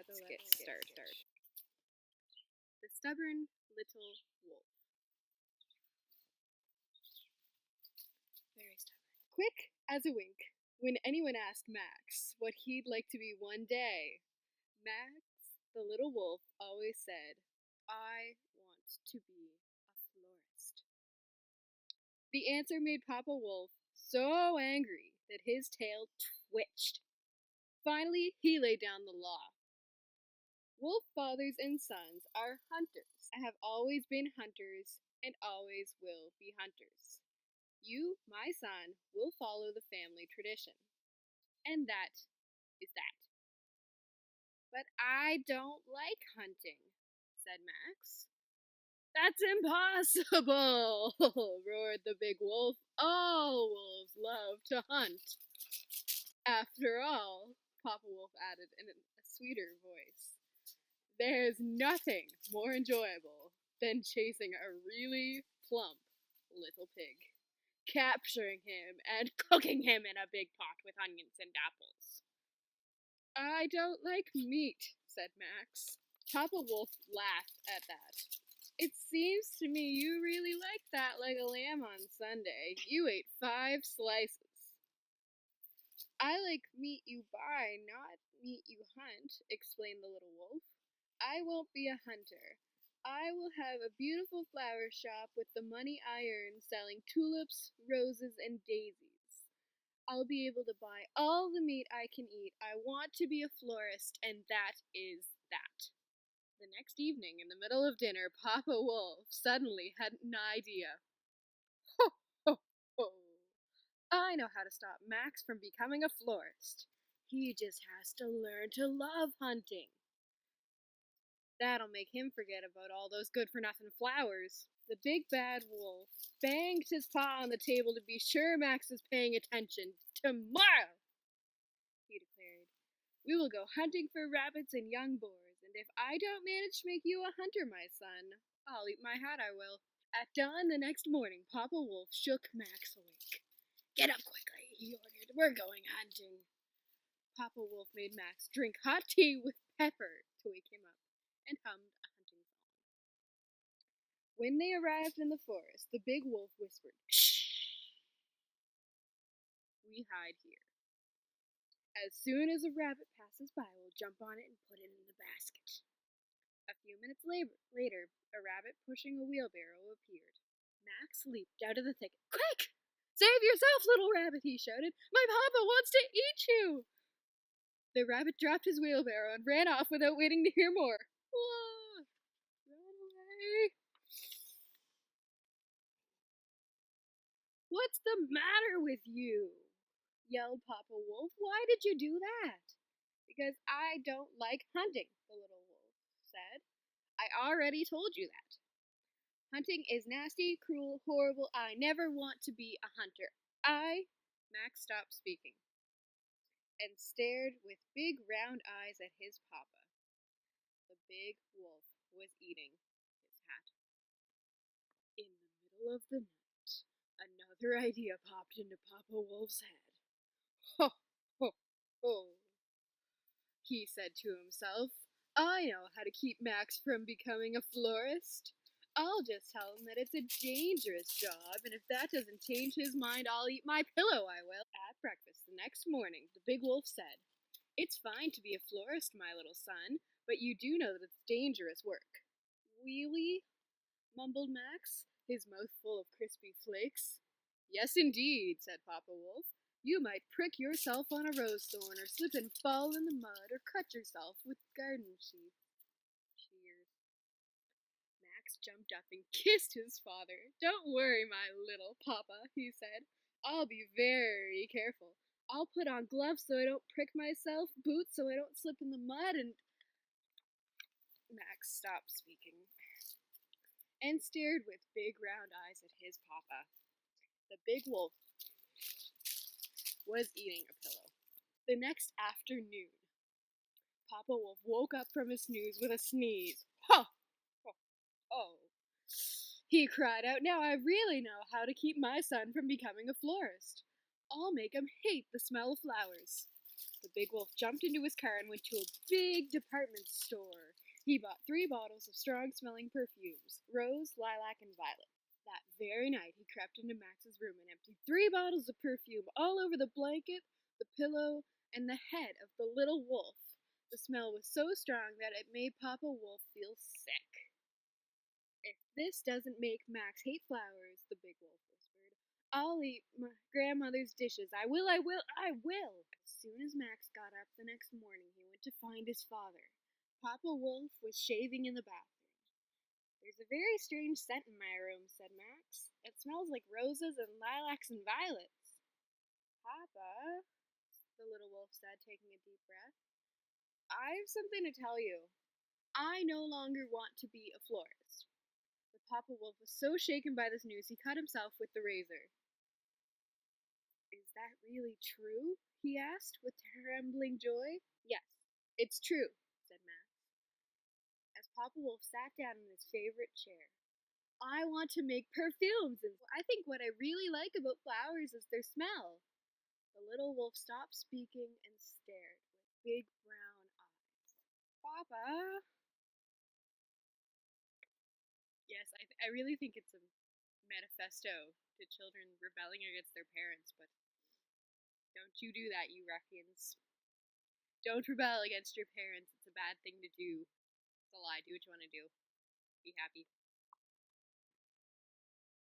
let's get started. The Stubborn Little Wolf. Very stubborn. Quick as a wink, when anyone asked Max what he'd like to be one day, Max, the little wolf, always said, "I want to be a florist." The answer made Papa Wolf so angry that his tail twitched. Finally, he laid down the law. Wolf fathers and sons are hunters, have always been hunters, and always will be hunters. You, my son, will follow the family tradition. And that is that. But I don't like hunting, said Max. That's impossible, roared the big wolf. All wolves love to hunt. After all, Papa Wolf added in a sweeter voice, there's nothing more enjoyable than chasing a really plump little pig, capturing him and cooking him in a big pot with onions and apples. I don't like meat, said Max. Papa Wolf laughed at that. It seems to me you really like that like a lamb on Sunday. You ate 5 slices. I like meat you buy, not meat you hunt, explained the little wolf. I won't be a hunter. I will have a beautiful flower shop with the money I earn selling tulips, roses, and daisies. I'll be able to buy all the meat I can eat. I want to be a florist, and that is that. The next evening, in the middle of dinner, Papa Wolf suddenly had an idea. Ho, ho, ho! I know how to stop Max from becoming a florist. He just has to learn to love hunting. That'll make him forget about all those good-for-nothing flowers. The big bad wolf banged his paw on the table to be sure Max was paying attention. Tomorrow, he declared, we will go hunting for rabbits and young boars, and if I don't manage to make you a hunter, my son, I'll eat my hat, I will. At dawn the next morning, Papa Wolf shook Max awake. Get up quickly, he ordered. We're going hunting. Papa Wolf made Max drink hot tea with pepper to wake him up, and hummed a hunting song. When they arrived in the forest, the big wolf whispered, "Shh! We hide here. As soon as a rabbit passes by, we'll jump on it and put it in the basket." A few minutes later, a rabbit pushing a wheelbarrow appeared. Max leaped out of the thicket. Quick! Save yourself, little rabbit, he shouted. My papa wants to eat you! The rabbit dropped his wheelbarrow and ran off without waiting to hear more. Whoa! Run away! What's the matter with you? Yelled Papa Wolf. Why did you do that? Because I don't like hunting, the little wolf said. I already told you that. Hunting is nasty, cruel, horrible. I never want to be a hunter. Max stopped speaking and stared with big round eyes at his papa. The big wolf was eating his hat. In the middle of the night, another idea popped into Papa Wolf's head. Ho, ho, ho, he said to himself. I know how to keep Max from becoming a florist. I'll just tell him that it's a dangerous job, and if that doesn't change his mind, I'll eat my pillow, I will. At breakfast the next morning, the big wolf said, It's fine to be a florist, my little son, but you do know that it's dangerous work. Really? Mumbled Max, his mouth full of crispy flakes. Yes, indeed, said Papa Wolf. You might prick yourself on a rose thorn, or slip and fall in the mud, or cut yourself with garden shears. Max jumped up and kissed his father. Don't worry, my little papa, he said. I'll be very careful. I'll put on gloves so I don't prick myself, boots so I don't slip in the mud, and... Max stopped speaking and stared with big round eyes at his papa. The big wolf was eating a pillow. The next afternoon, Papa Wolf woke up from his snooze with a sneeze. Ho! Ho! Ho! He cried out, Now I really know how to keep my son from becoming a florist. I'll make him hate the smell of flowers. The big wolf jumped into his car and went to a big department store. He bought 3 bottles of strong-smelling perfumes, rose, lilac, and violet. That very night, he crept into Max's room and emptied 3 bottles of perfume all over the blanket, the pillow, and the head of the little wolf. The smell was so strong that it made Papa Wolf feel sick. If this doesn't make Max hate flowers, the big wolf whispered, I'll eat my grandmother's dishes. I will, I will, I will. As soon as Max got up the next morning, he went to find his father. Papa Wolf was shaving in the bathroom. There's a very strange scent in my room, said Max. It smells like roses and lilacs and violets. Papa, the little wolf said, taking a deep breath, I have something to tell you. I no longer want to be a florist. But Papa Wolf was so shaken by this news he cut himself with the razor. Is that really true? He asked with trembling joy. Yes, it's true, said Max, as Papa Wolf sat down in his favorite chair. I want to make perfumes, and I think what I really like about flowers is their smell. The little wolf stopped speaking and stared with big brown eyes. Papa? Yes, I really think it's a manifesto to children rebelling against their parents, but don't you do that, you ruffians. Don't rebel against your parents. It's a bad thing to do. It's a lie. Do what you want to do. Be happy.